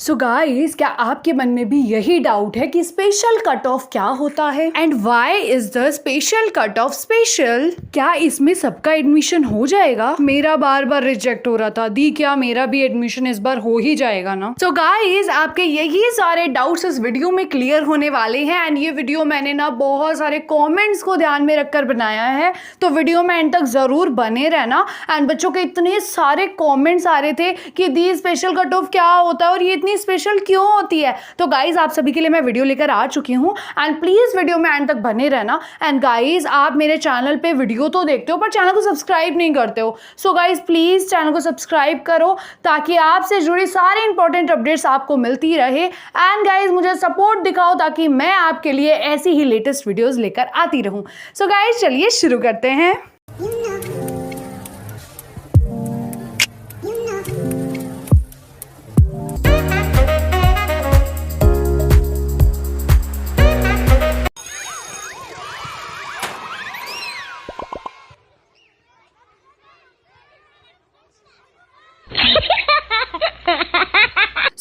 So guys, क्या आपके मन में भी यही डाउट है कि स्पेशल कट ऑफ क्या होता है and why is the special cut of special? क्या इसमें सबका एडमिशन हो जाएगा? मेरा बार बार रिजेक्ट हो रहा था दी, क्या मेरा भी एडमिशन इस बार हो ही जाएगा ना? सो गाइस, आपके यही सारे डाउट्स इस वीडियो में क्लियर होने वाले हैं एंड ये वीडियो मैंने ना बहुत सारे कॉमेंट्स को ध्यान में रखकर बनाया है, तो वीडियो में एंड तक जरूर बने रहना। एंड बच्चों के इतने सारे कॉमेंट्स आ रहे थे कि दी स्पेशल कट ऑफ क्या होता है और ये इतनी स्पेशल क्यों होती है। तो गाइज, आप सभी के लिए मैं वीडियो लेकर आ चुकी हूँ एंड प्लीज वीडियो में एंड तक बने रहना। एंड गाइज, आप मेरे चैनल पे वीडियो तो देखते हो पर चैनल को सब्सक्राइब नहीं करते हो, सो गाइज प्लीज चैनल को सब्सक्राइब करो ताकि आपसे जुड़ी सारे इंपॉर्टेंट अपडेट्स आपको मिलती रहे। एंड गाइज, मुझे सपोर्ट दिखाओ ताकि मैं आपके लिए ऐसी ही लेटेस्ट वीडियोज लेकर आती रहूं। सो गाइज, चलिए शुरू करते हैं।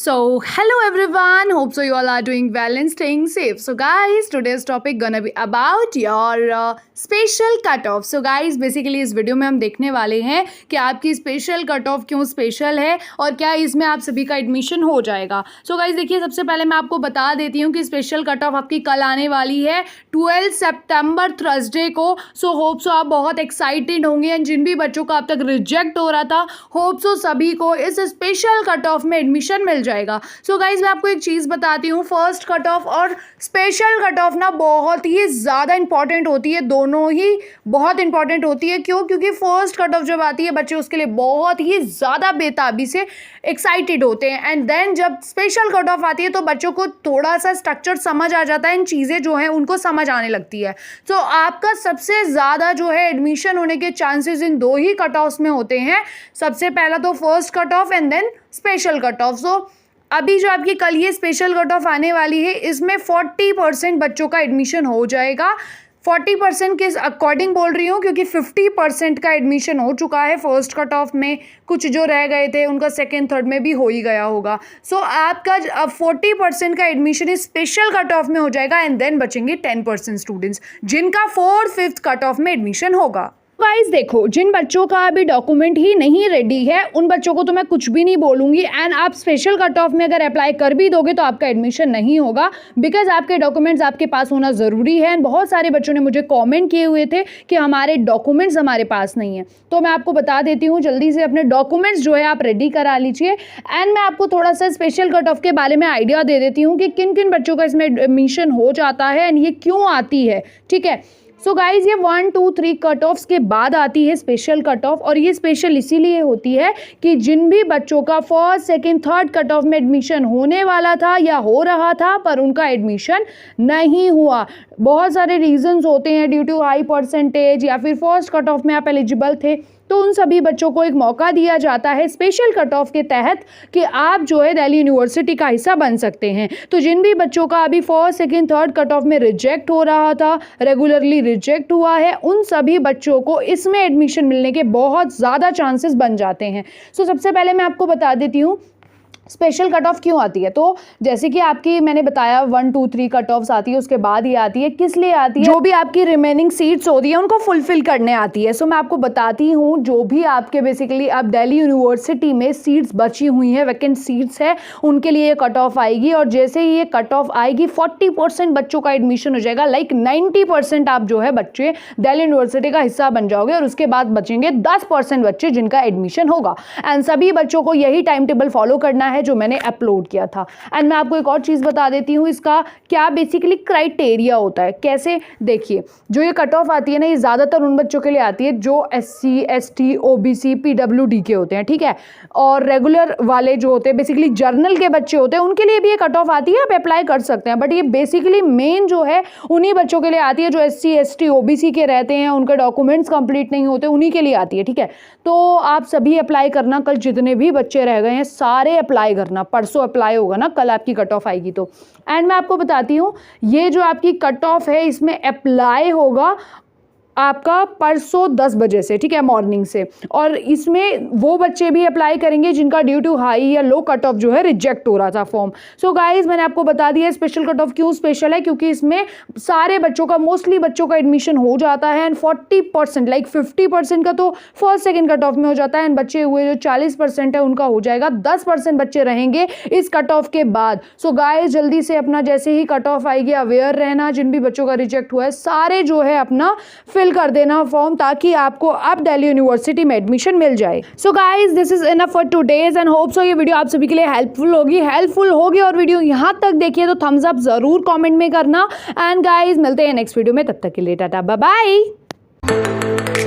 So hello everyone, hope so you all are doing well and staying safe. So guys, today's topic gonna be about your special cutoff. So guys, basically इस वीडियो में हम देखने वाले हैं कि आपकी स्पेशल कट ऑफ क्यों स्पेशल है और क्या इसमें आप सभी का एडमिशन हो जाएगा। सो गाइज देखिए, सबसे पहले मैं आपको बता देती हूँ कि स्पेशल कट ऑफ आपकी कल आने वाली है 12 सितंबर थर्सडे को। सो होप सो आप बहुत एक्साइटेड होंगे एंड जिन भी बच्चों का अब तक रिजेक्ट हो रहा था, होप सो सभी को इस स्पेशल कट ऑफ में एडमिशन मिल जाएगा। सो गाइज, मैं आपको एक चीज़ बताती हूँ, फर्स्ट कट ऑफ और स्पेशल कट ऑफ ना बहुत ही ज़्यादा इंपॉर्टेंट होती है, दोनों ही बहुत इंपॉर्टेंट होती है। क्यों? क्योंकि फर्स्ट कट ऑफ जब आती है बच्चे उसके लिए बहुत ही ज़्यादा बेताबी से एक्साइटेड होते हैं एंड देन जब स्पेशल कट ऑफ आती है तो बच्चों को थोड़ा सा स्ट्रक्चर समझ आ जाता है, इन चीज़ें जो हैं उनको समझ आने लगती है। तो आपका सबसे ज़्यादा जो है एडमिशन होने के चांसेस इन दो ही कट ऑफ्स में होते हैं। सबसे पहला तो first cut off and then special cut off. So अभी जो आपकी कल ये स्पेशल कट ऑफ आने वाली है, इसमें 40% बच्चों का एडमिशन हो जाएगा। 40% के अकॉर्डिंग बोल रही हूँ क्योंकि 50% का एडमिशन हो चुका है फर्स्ट कट ऑफ में, कुछ जो रह गए थे उनका सेकेंड थर्ड में भी हो ही गया होगा। सो आपका 40% का एडमिशन इस स्पेशल कट ऑफ में हो जाएगा एंड देन बचेंगे 10% स्टूडेंट्स जिनका 4th 5th कट ऑफ में एडमिशन होगा। गाइस देखो, जिन बच्चों का अभी डॉक्यूमेंट ही नहीं रेडी है उन बच्चों को तो मैं कुछ भी नहीं बोलूँगी एंड आप स्पेशल कट ऑफ में अगर अप्लाई कर भी दोगे तो आपका एडमिशन नहीं होगा बिकॉज आपके डॉक्यूमेंट्स आपके पास होना ज़रूरी है। एंड बहुत सारे बच्चों ने मुझे कमेंट किए हुए थे कि हमारे डॉक्यूमेंट्स हमारे पास नहीं है, तो मैं आपको बता देती हूँ जल्दी से अपने डॉक्यूमेंट्स जो है आप रेडी करा लीजिए। एंड मैं आपको थोड़ा सा स्पेशल कट ऑफ के बारे में आइडिया दे देती हूँ कि किन किन बच्चों का इसमें एडमिशन हो जाता है एंड ये क्यों आती है। ठीक है, सो गाइज, ये 1 2 3 कट ऑफ्स के बाद आती है स्पेशल कट ऑफ और ये स्पेशल इसीलिए होती है कि जिन भी बच्चों का 1st 2nd 3rd cut off में एडमिशन होने वाला था या हो रहा था पर उनका एडमिशन नहीं हुआ, बहुत सारे रीजंस होते हैं, ड्यू टू हाई परसेंटेज या फिर फर्स्ट कट ऑफ में आप एलिजिबल थे, तो उन सभी बच्चों को एक मौका दिया जाता है स्पेशल कट ऑफ के तहत कि आप जो है दिल्ली यूनिवर्सिटी का हिस्सा बन सकते हैं। तो जिन भी बच्चों का अभी 1st 2nd 3rd cut off में रिजेक्ट हो रहा था, रेगुलरली रिजेक्ट हुआ है, उन सभी बच्चों को इसमें एडमिशन मिलने के बहुत ज़्यादा चांसेस बन जाते हैं। सो सबसे पहले मैं आपको बता देती हूँ स्पेशल कट ऑफ क्यों आती है। तो जैसे कि आपकी मैंने बताया 1 2 3 कट ऑफ्स आती है, उसके बाद ये आती है, किस लिए आती है? जो भी आपकी रिमेनिंग सीट्स होती है उनको फुलफिल करने आती है। सो मैं आपको बताती हूँ, जो भी आपके बेसिकली अब दिल्ली यूनिवर्सिटी में सीट्स बची हुई हैं, वैकेंट सीट्स है, उनके लिए कट ऑफ आएगी और जैसे ही ये कट ऑफ आएगी 40% बच्चों का एडमिशन हो जाएगा, लाइक 90% आप जो है बच्चे दिल्ली यूनिवर्सिटी का हिस्सा बन जाओगे और उसके बाद बचेंगे 10% बच्चे जिनका एडमिशन होगा। एंड सभी बच्चों को यही टाइम टेबल फॉलो करना है जो मैंने अपलोड किया था। एंड मैं आपको एक और चीज़ बता देती हूँ, इसका क्या बेसिकली क्राइटेरिया होता है। कैसे? देखिए, जो ये कट ऑफ आती है ना, ये ज़्यादातर उन बच्चों के लिए आती है जो SC ST OBC PWD के होते हैं, ठीक है, और रेगुलर वाले जो होते हैं बेसिकली जर्नल के बच्चे होते हैं, उनके लिए भी ये कट ऑफ आती है, आप अप्लाई कर सकते हैं। बट ये बेसिकली मेन जो है उन्हीं बच्चों के लिए आती है जो SC ST OBC के रहते हैं, उनके डॉक्यूमेंट्स कंप्लीट नहीं होते, उन्हीं के लिए आती है। ठीक है, तो आप सभी अप्लाई करना, कल जितने भी बच्चे रह गए हैं सारे अप्लाई करना, परसों अप्लाई होगा ना, कल आपकी कट ऑफ आएगी तो। एंड मैं आपको बताती हूँ, ये जो आपकी कट ऑफ है इसमें अप्लाई होगा आपका परसों 10 बजे से, ठीक है, मॉर्निंग से। और इसमें वो बच्चे भी अप्लाई करेंगे जिनका ड्यू टू हाई या लो कट ऑफ जो है रिजेक्ट हो रहा था फॉर्म। सो गाइज मैंने आपको बता दिया स्पेशल कट ऑफ क्यों स्पेशल है, क्योंकि इसमें सारे बच्चों का, मोस्टली बच्चों का एडमिशन हो जाता है एंड 40% लाइक 50% का तो फर्स्ट सेकंड कट ऑफ में हो जाता है एंड बच्चे हुए जो 40% है उनका हो जाएगा, 10% बच्चे रहेंगे इस कट ऑफ के बाद। सो गाइज जल्दी से अपना जैसे ही कट ऑफ आएगी अवेयर रहना, जिन भी बच्चों का रिजेक्ट हुआ है सारे जो है अपना फिल कर देना फॉर्म, ताकि आपको अब दिल्ली यूनिवर्सिटी में एडमिशन मिल जाए। So guys this is enough for today's and hope so ये वीडियो आप सभी के लिए हेल्पफुल होगी और वीडियो यहाँ तक देखिए तो थम्स अप जरूर कमेंट में करना। एंड गाइज मिलते हैं नेक्स्ट वीडियो में, तब तक के लिए टाटा बाय बाय।